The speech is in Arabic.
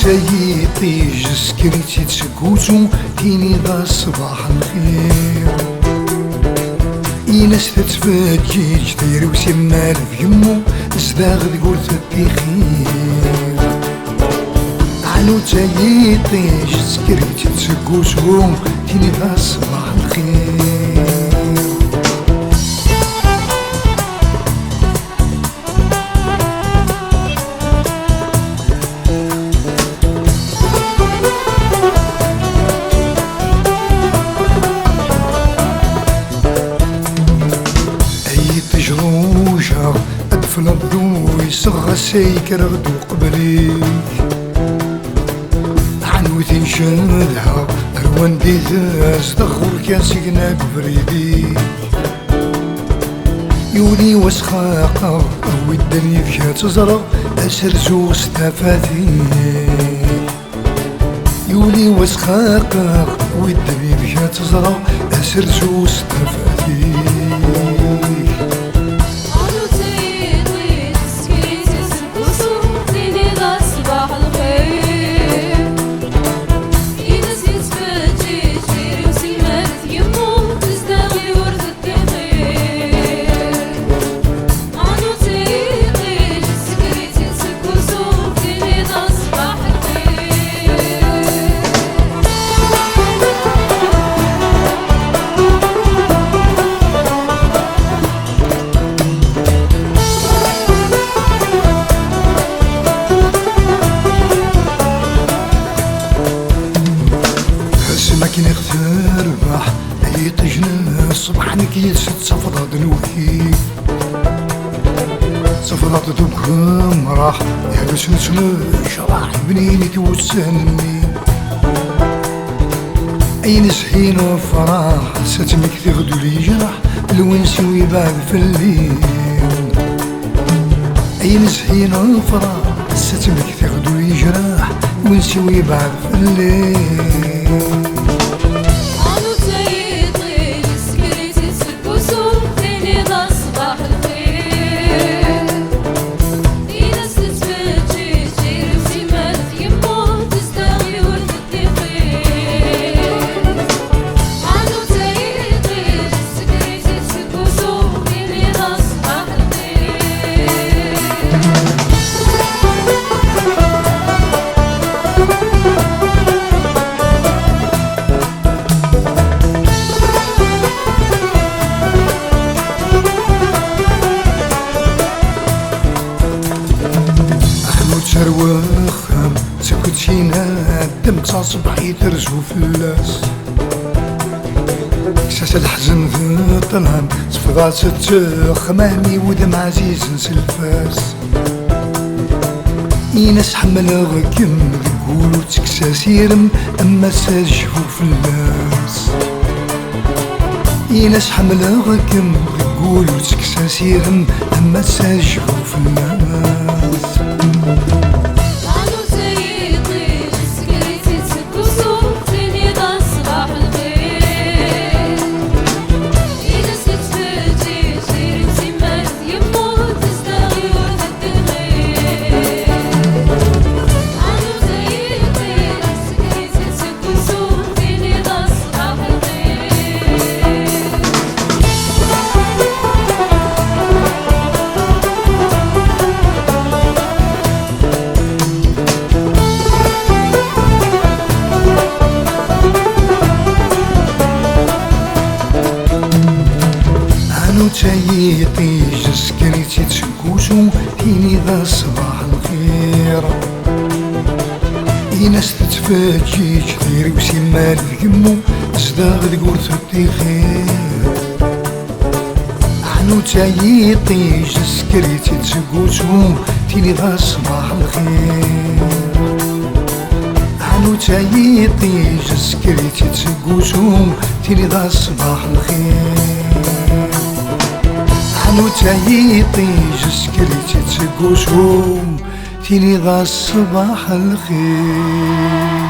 تيطيج سكريتي تسكوتو تيني ذا صباح الخير إناس تتفكيج ديري وسمال فيمو زداغ تقول تدي خير عنو تيطيج سكريتي تسكوتو تيني ذا صباح الخير جروجة أدفن الضو يصغى سيكر غدو قبليك عنوتي نشدها أروان ديزاز دخل كاسقنا بفريديك يولي وسخاقة أو الدنيا فيها تزرق أسر زوز تفاتيك يولي وسخاقة أو الدنيا فيها تزرق أسر زوز تفاتيك لكن اغتربح اي تجنس صبحنك يسد صفرة دنوكي صفرة دوكم راح يهبس نسمش راح بنيني توسنني اي نسحين وفراح ستمك تغدو لي جرح الونسي ويبعد في الليل اي نسحين وفراح ستمك تغدو لي جرح الونسي ويبعد في الليل وخام سكت شينا الدم تصبحي ترجو فلاس كساس الحزن ذا طلعن صفضات ست خمامي ودم عزيز نسلفاس إناس حمل غكم ذقولو تكساس يرم أما ساجفو فلاس إناس حمل غكم ذقولو تكساس يرم أما ساجفو فلاس تعيطي جسكريتي تشكوشو تيني ذا صباح الخير ناس تتفاجي كثير وسيمال ذقمو زداغ ذقور تدي خير عنو تعيطي جسكريتي تشكوشو تيني ذا صباح الخير عنو تعيطي جسكريتي تشكوشو تيني ذا صباح الخير عنو تعيطي جسكريتي تشكوشو تيني ذا الصباح الخير